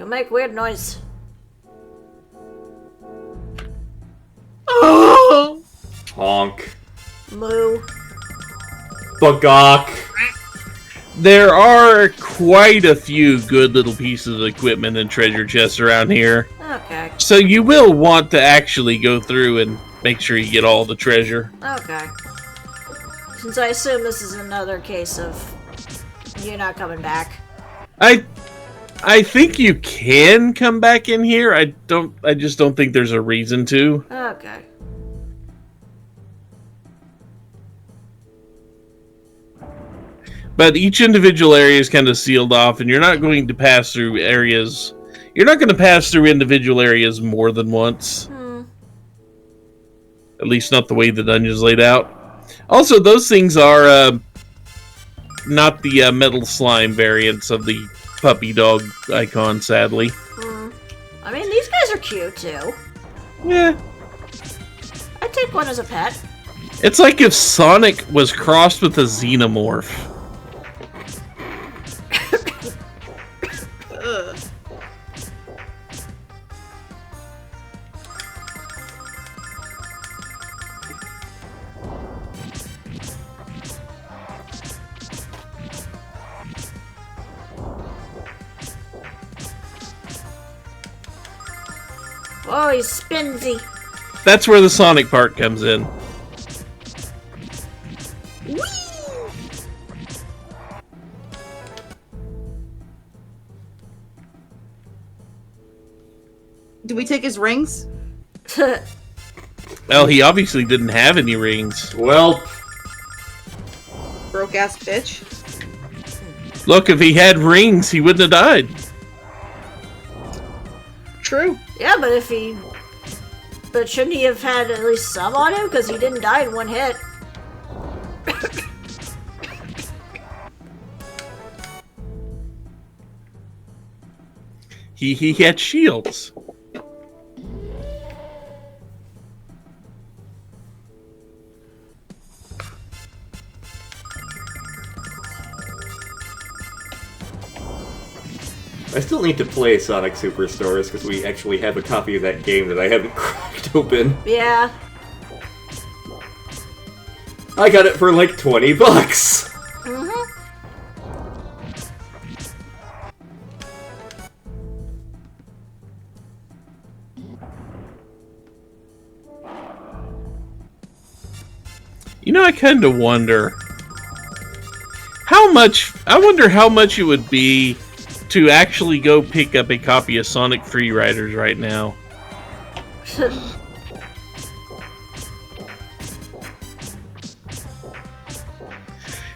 You make weird noise. Oh! Honk. Moo. Bagok. There are quite a few good little pieces of equipment and treasure chests around here. Okay. So you will want to actually go through and make sure you get all the treasure. Okay. Since I assume this is another case of you not coming back. I think you can come back in here. I just don't think there's a reason to. Okay. But each individual area is kind of sealed off, and you're not going to pass through areas. You're not going to pass through individual areas more than once. At least not the way the dungeon's laid out. Also, those things are not the metal slime variants of the puppy dog icon, sadly. I mean, these guys are cute, too. Yeah. I'd take one as a pet. It's like if Sonic was crossed with a xenomorph. Oh, he's spinsy. That's where the Sonic part comes in. Whee! Do we take his rings? Well, he obviously didn't have any rings. Well, Broke ass bitch. Look, if he had rings, he wouldn't have died. True. Yeah, but if he... But shouldn't he have had at least some on him? Because he didn't die in one hit. He had shields. I still need to play Sonic Superstars because we actually have a copy of that game that I haven't cracked open. Yeah. I got it for like 20 bucks. You know, I kind of wonder how much. I wonder how much it would be to actually go pick up a copy of Sonic Free Riders right now.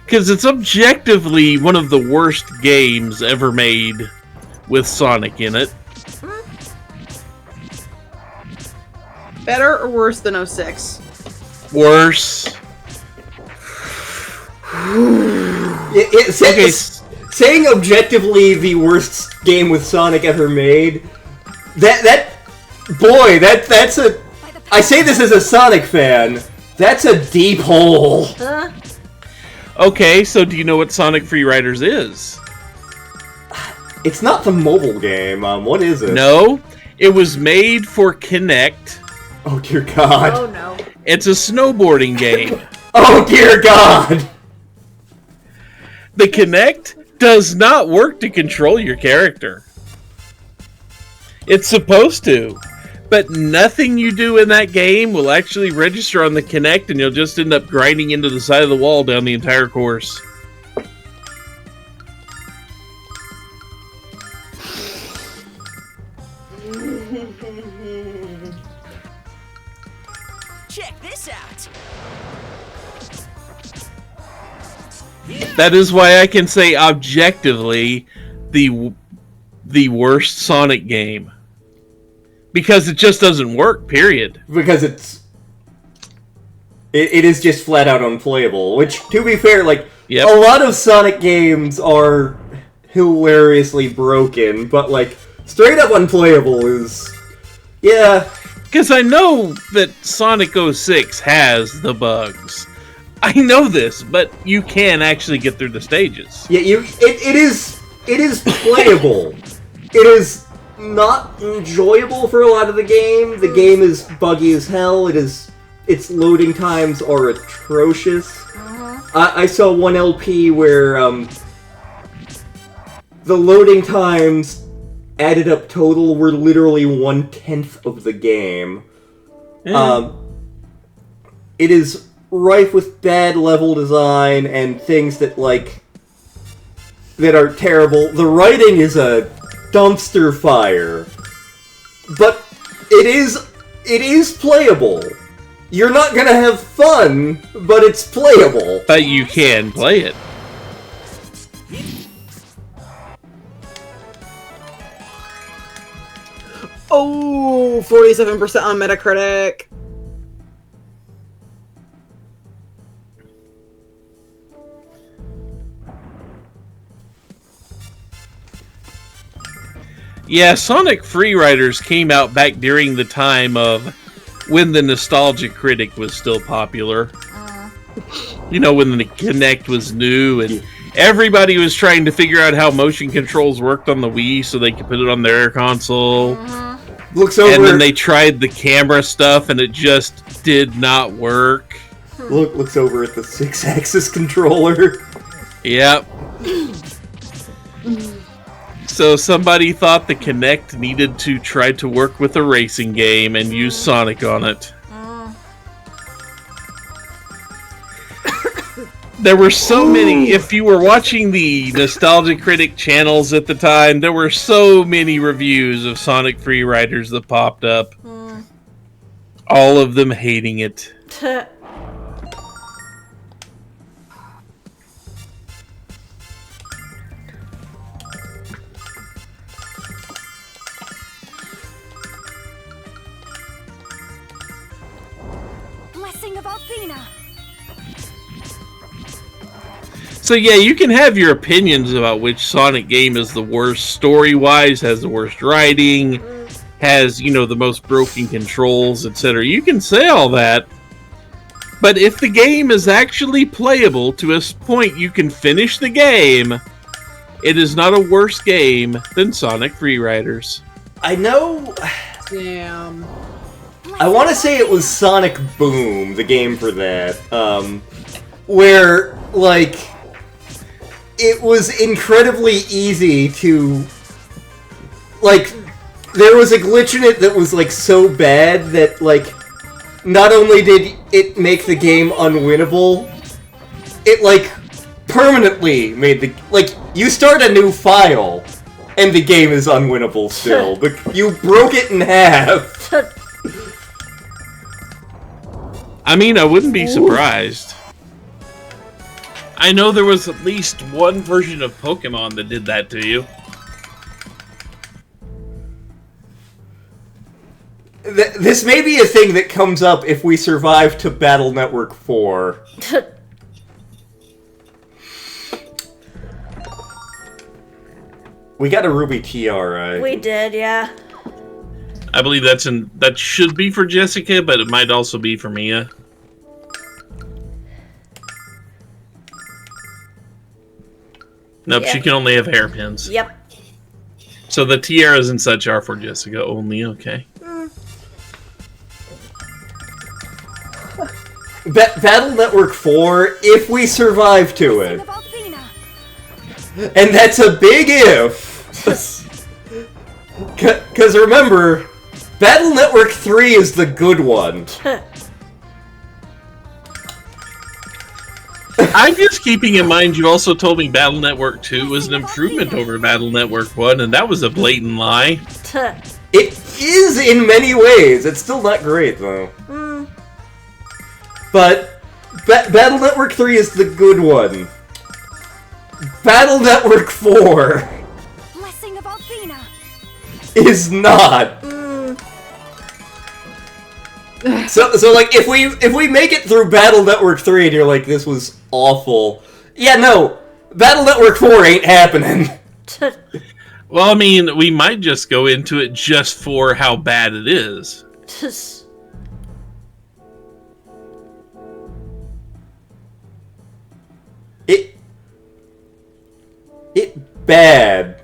Because it's objectively one of the worst games ever made with Sonic in it. Better or worse than 06? Worse. Saying objectively the worst game with Sonic ever made, that's a... I say this as a Sonic fan, that's a deep hole. Huh? Okay, so do you know what Sonic Free Riders is? It's not the mobile game, what is it? No, it was made for Kinect. Oh dear God. Oh no. It's a snowboarding game. Oh dear God! The Kinect does not work to control your character. It's supposed to, but nothing you do in that game will actually register on the Kinect, and you'll just end up grinding into the side of the wall down the entire course. Check this out. That is why I can say objectively the worst Sonic game. Because it just doesn't work, period. Because it is just flat out unplayable, which, to be fair, like, Yep. a lot of Sonic games are hilariously broken, but, like, straight up unplayable is... yeah. Because I know that Sonic 06 has the bugs. I know this, but you can actually get through the stages. Yeah, it is playable. It is not enjoyable for a lot of the game. The game is buggy as hell. Its loading times are atrocious. I saw one LP where the loading times added up total were literally 1/10 of the game. It is rife with bad level design and things that that are terrible. The writing is a dumpster fire, but it is playable. You're not gonna have fun, but it's playable. But you can play it. Oh, 47% on Metacritic. Yeah, Sonic Freeriders came out back during the time of when the Nostalgia Critic was still popular. You know, when the Kinect was new and everybody was trying to figure out how motion controls worked on the Wii so they could put it on their console. Looks over. And then they tried the camera stuff and it just did not work. Looks over at the 6-axis controller. Yep. So somebody thought the Kinect needed to try to work with a racing game and use Sonic on it. There were so many, if you were watching the Nostalgia Critic channels at the time, there were so many reviews of Sonic Freeriders that popped up. All of them hating it. Blessing of Althena. So yeah, you can have your opinions about which Sonic game is the worst story-wise, has the worst writing, has, you know, the most broken controls, etc. You can say all that, but if the game is actually playable to a point you can finish the game, it is not a worse game than Sonic Freeriders. I know. Damn. I want to say it was Sonic Boom, the game for that, where, it was incredibly easy to, there was a glitch in it that was, so bad that, not only did it make the game unwinnable, it, permanently made the, you start a new file, and the game is unwinnable still, but you broke it in half. I mean, I wouldn't be surprised. I know there was at least one version of Pokemon that did that to you. This may be a thing that comes up if we survive to Battle Network 4. We got a Ruby TR, right? We did, yeah. I believe that should be for Jessica, but it might also be for Mia. Nope, Yeah. she can only have hairpins. Yep. So the tiaras and such are for Jessica only, okay. Battle Network 4, if we survive to it. Blessing of Althena. And that's a big if. Because remember, Battle Network 3 is the good one. I'm just keeping in mind you also told me Battle Network 2 was an improvement over Battle Network 1, and that was a blatant lie. It is in many ways. It's still not great, though. But Battle Network 3 is the good one. Battle Network 4 Blessing of Althena. is not. So if we make it through Battle Network 3 and you're like, this was awful. Yeah, no. Battle Network 4 ain't happening. Well, I mean, we might just go into it just for how bad it is. It bad.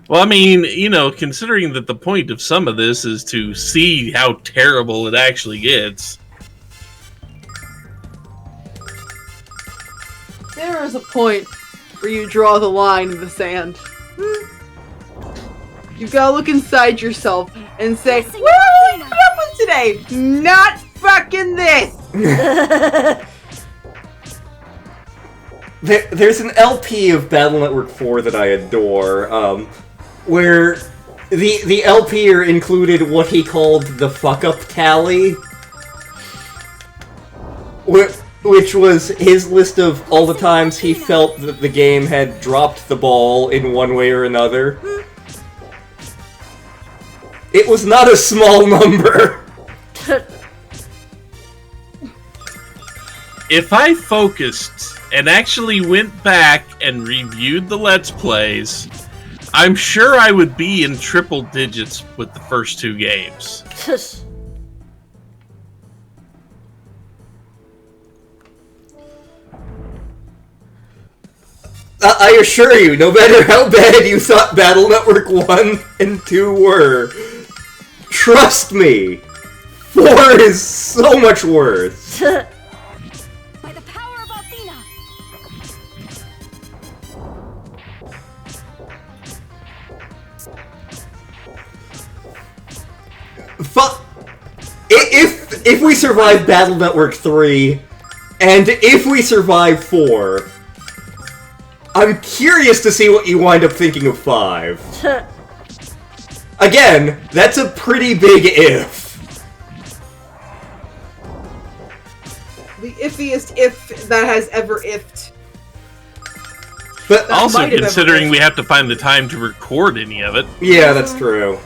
Well, I mean, you know, considering that the point of some of this is to see how terrible it actually gets. There is a point where you draw the line in the sand. You've got to look inside yourself and say, Blessing what of did I Athena. put up with today? Not fucking this! There's an LP of Battle Network 4 that I adore, where the LPer included what he called the fuck-up tally, which was his list of all the times he felt that the game had dropped the ball in one way or another. It was not a small number. If I focused and actually went back and reviewed the Let's Plays, I'm sure I would be in triple digits with the first two games. I assure you, no matter how bad you thought Battle Network 1 and 2 were, trust me, 4 is so much worse. By the power of Athena. If we survive Battle Network 3, and if we survive 4, I'm curious to see what you wind up thinking of 5. Again, that's a pretty big if. The iffiest if that has ever ifed. But Also, might have considering ever- we have to find the time to record any of it. yeah, that's true.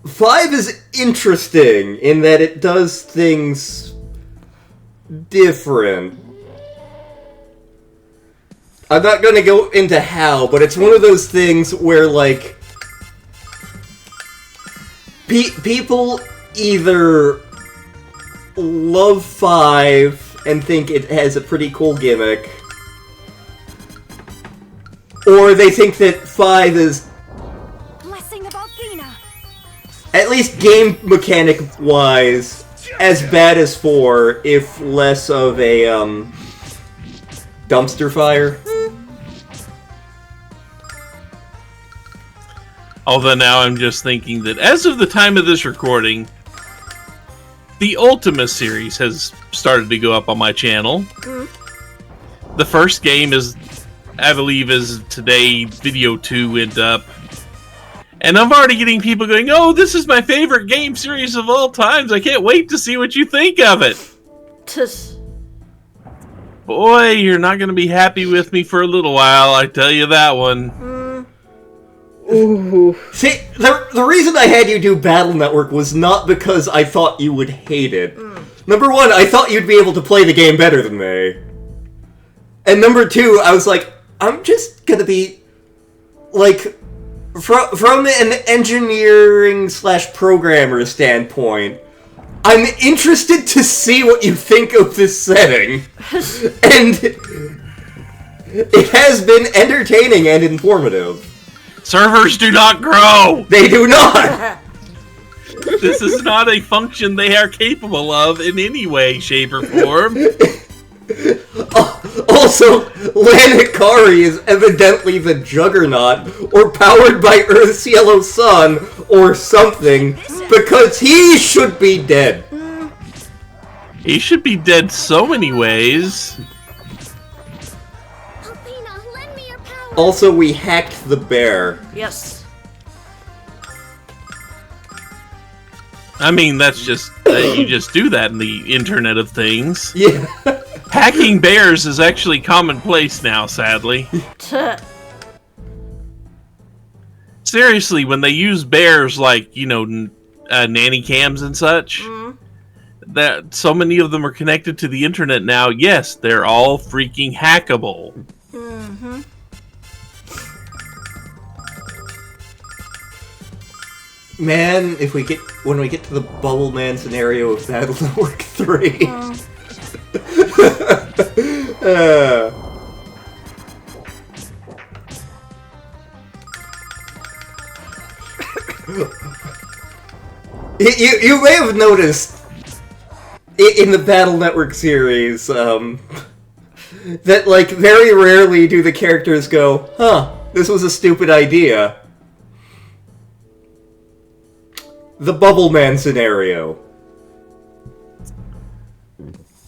5 is interesting in that it does things different. I'm not gonna go into how, but it's one of those things where, like, people either love 5 and think it has a pretty cool gimmick, or they think that 5 is, Blessing of Athena. at least game mechanic-wise, as bad as 4, if less of a, dumpster fire. Although now I'm just thinking that as of the time of this recording, the Ultima series has started to go up on my channel. The first game is, I believe, is today, video 2 went up. And I'm already getting people going, oh, this is my favorite game series of all times. I can't wait to see what you think of it. Boy, you're not going to be happy with me for a little while, I tell you that one. Ooh. See, the reason I had you do Battle Network was not because I thought you would hate it. Number one, I thought you'd be able to play the game better than me. And number two, I was like, I'm just gonna be, like, from an engineering/programmer standpoint, I'm interested to see what you think of this setting. And it has been entertaining and informative. Servers do not grow! They do not! This is not a function they are capable of in any way, shape, or form. Also, Lanakari is evidently the Juggernaut, or powered by Earth's yellow sun, or something, because he should be dead. He should be dead so many ways. Athena, lend me your power. Also, we hacked the bear. Yes. I mean, that's just, you just do that in the Internet of Things. Yeah. Hacking bears is actually commonplace now, sadly. Seriously, when they use bears like, you know, nanny cams and such, that so many of them are connected to the internet now, yes, they're all freaking hackable. Man, when we get to the Bubble Man scenario of Battle Network 3. You may have noticed in the Battle Network series that, like, very rarely do the characters go, huh, this was a stupid idea. The Bubble Man scenario.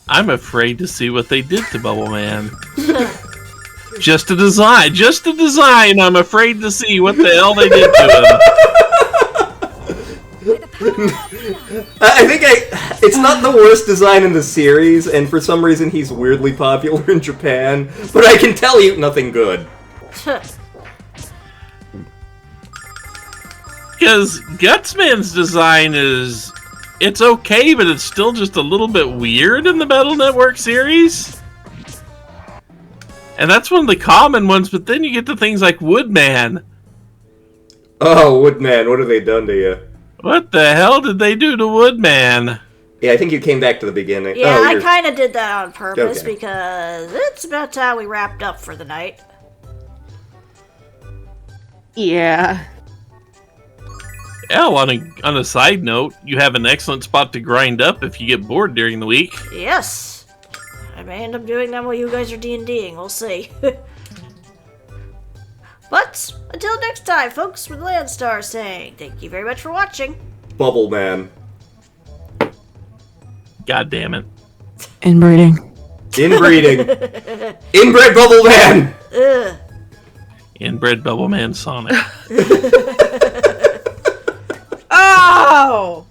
I'm afraid to see what they did to Bubble Man. Just a design. I'm afraid to see what the hell they did to him. I think it's not the worst design in the series, and for some reason he's weirdly popular in Japan, but I can tell you nothing good. Because Gutsman's design it's okay, but it's still just a little bit weird in the Battle Network series. And that's one of the common ones, but then you get to things like Woodman. Oh, Woodman, what have they done to you? What the hell did they do to Woodman? Yeah, I think you came back to the beginning. Yeah, Oh, I you're- kind of did that on purpose Okay. because it's about time we wrapped up for the night. Yeah. Yeah, on a side note, you have an excellent spot to grind up if you get bored during the week. Yes. I may end up doing that while you guys are D&Ding. We'll see. But until next time, folks, with Landstar saying thank you very much for watching. Bubble Man. God damn it. Inbreeding. Inbreeding. Inbred Bubble Man! Ugh. Inbred Bubble Man Sonic. Oh!